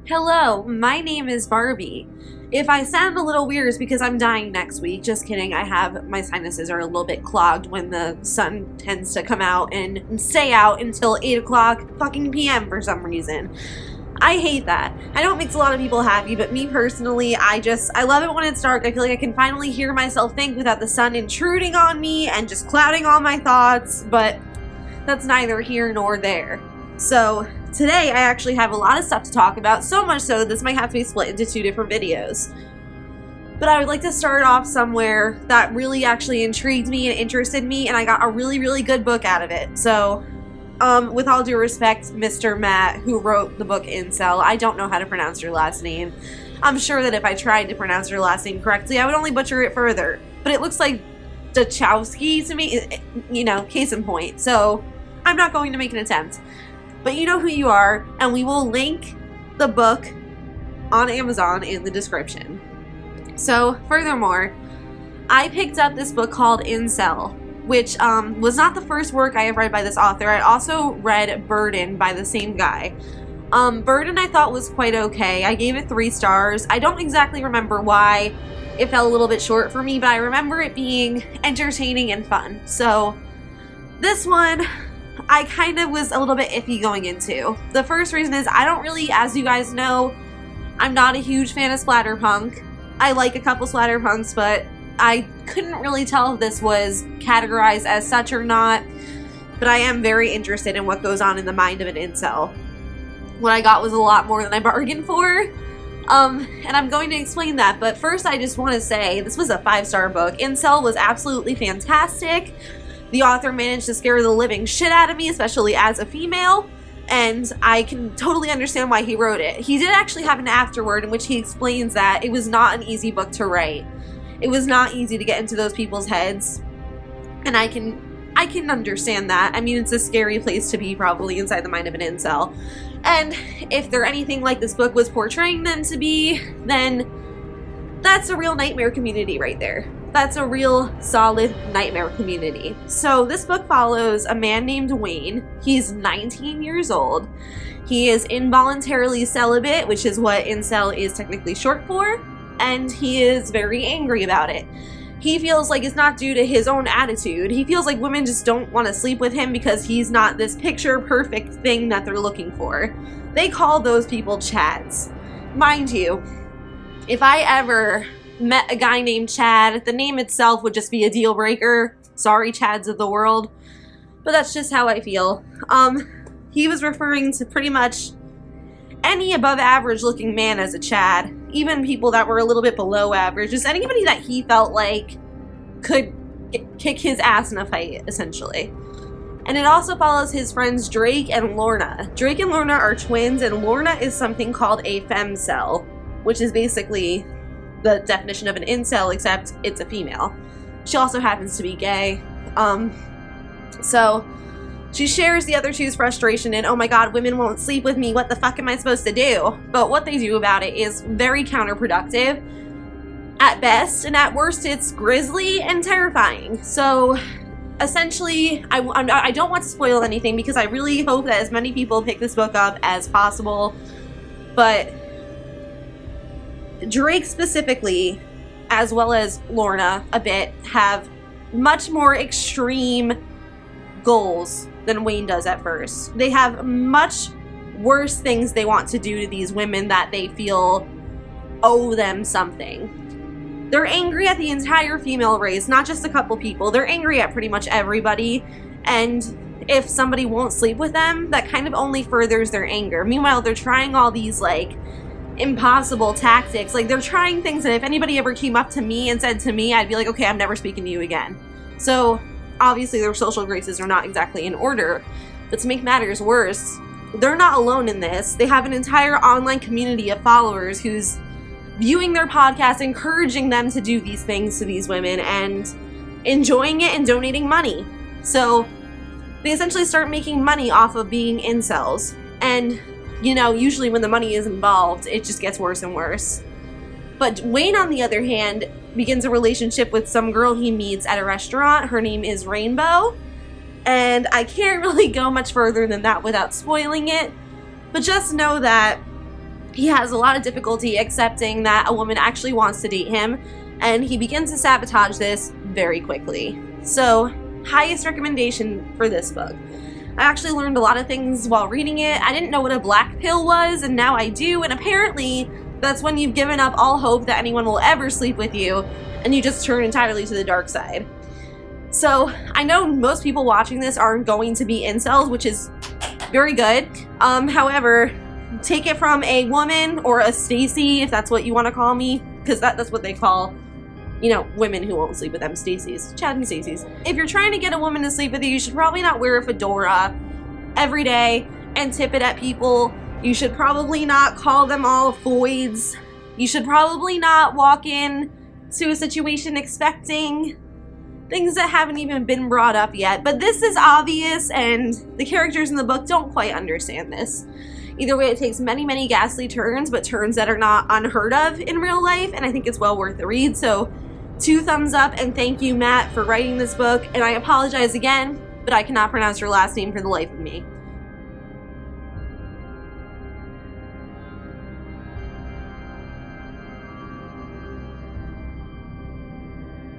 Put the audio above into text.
Hello, my name is Barby. If I sound a little weird, it's because I'm dying next week. Just kidding, my sinuses are a little bit clogged when the sun tends to come out and stay out until 8 o'clock fucking p.m. for some reason. I hate that. I know it makes a lot of people happy, but me personally, I love it when it's dark. I feel like I can finally hear myself think without the sun intruding on me and just clouding all my thoughts, but that's neither here nor there. So today I actually have a lot of stuff to talk about, so much so this might have to be split into 2 different videos. But I would like to start off somewhere that really actually intrigued me and interested me, and I got a really, really good book out of it. So, with all due respect, Mr. Matt, who wrote the book Incel, I don't know how to pronounce your last name. I'm sure that if I tried to pronounce your last name correctly, I would only butcher it further. But it looks like Duchossoy to me, you know, case in point. So, I'm not going to make an attempt. But you know who you are, and we will link the book on Amazon in the description. So, furthermore, I picked up this book called Incel, which was not the first work I have read by this author. I also read Burden by the same guy. Burden I thought was quite okay. I gave it 3 stars. I don't exactly remember why it fell a little bit short for me, but I remember it being entertaining and fun. So, this one I kind of was a little bit iffy going into. The first reason is I don't really, as you guys know, I'm not a huge fan of splatterpunk. I like a couple splatterpunks, but I couldn't really tell if this was categorized as such or not. But I am very interested in what goes on in the mind of an incel. What I got was a lot more than I bargained for. And I'm going to explain that. But first I just want to say this was a 5-star book. Incel was absolutely fantastic. The author managed to scare the living shit out of me, especially as a female, and I can totally understand why he wrote it. He did actually have an afterword in which he explains that it was not an easy book to write. It was not easy to get into those people's heads, and I can understand that. I mean, it's a scary place to be probably inside the mind of an incel. And if they're anything like this book was portraying them to be, then that's a real nightmare community right there. That's a real solid nightmare community. So this book follows a man named Wayne. He's 19 years old. He is involuntarily celibate, which is what incel is technically short for, and he is very angry about it. He feels like it's not due to his own attitude. He feels like women just don't want to sleep with him because he's not this picture perfect thing that they're looking for. They call those people Chads. Mind you, if I ever met a guy named Chad, the name itself would just be a deal breaker. Sorry, Chads of the world. But that's just how I feel. He was referring to pretty much any above average looking man as a Chad. Even people that were a little bit below average. Just anybody that he felt like could kick his ass in a fight, essentially. And it also follows his friends Drake and Lorna. Drake and Lorna are twins, and Lorna is something called a femcel, which is basically the definition of an incel, except it's a female. She also happens to be gay. So she shares the other two's frustration and, oh my god, women won't sleep with me, what the fuck am I supposed to do? But what they do about it is very counterproductive at best, and at worst it's grisly and terrifying. So essentially, I don't want to spoil anything because I really hope that as many people pick this book up as possible, but Drake specifically, as well as Lorna a bit, have much more extreme goals than Wayne does at first. They have much worse things they want to do to these women that they feel owe them something. They're angry at the entire female race, not just a couple people. They're angry at pretty much everybody, and if somebody won't sleep with them, that kind of only furthers their anger. Meanwhile, they're trying all these, like, impossible tactics. Like, they're trying things that if anybody ever came up to me and said to me, I'd be like, okay, I'm never speaking to you again. So obviously their social graces are not exactly in order. But to make matters worse, they're not alone in this. They have an entire online community of followers who's viewing their podcast, encouraging them to do these things to these women and enjoying it and donating money. So they essentially start making money off of being incels. And you know, usually when the money is involved, it just gets worse and worse. But Wayne, on the other hand, begins a relationship with some girl he meets at a restaurant. Her name is Rainbow. And I can't really go much further than that without spoiling it. But just know that he has a lot of difficulty accepting that a woman actually wants to date him, and he begins to sabotage this very quickly. So, highest recommendation for this book. I actually learned a lot of things while reading it. I didn't know what a black pill was, and now I do, and apparently that's when you've given up all hope that anyone will ever sleep with you, and you just turn entirely to the dark side. So, I know most people watching this aren't going to be incels, which is very good. However, take it from a woman, or a Stacy, if that's what you want to call me, because that's what they call, you know, women who won't sleep with them, Stacy's, Chad and Stacy's. If you're trying to get a woman to sleep with you, you should probably not wear a fedora every day and tip it at people. You should probably not call them all foids. You should probably not walk in to a situation expecting things that haven't even been brought up yet. But this is obvious, and the characters in the book don't quite understand this. Either way, it takes many, many ghastly turns, but turns that are not unheard of in real life, and I think it's well worth the read. So 2 thumbs up, and thank you, Matt, for writing this book. And I apologize again, but I cannot pronounce your last name for the life of me.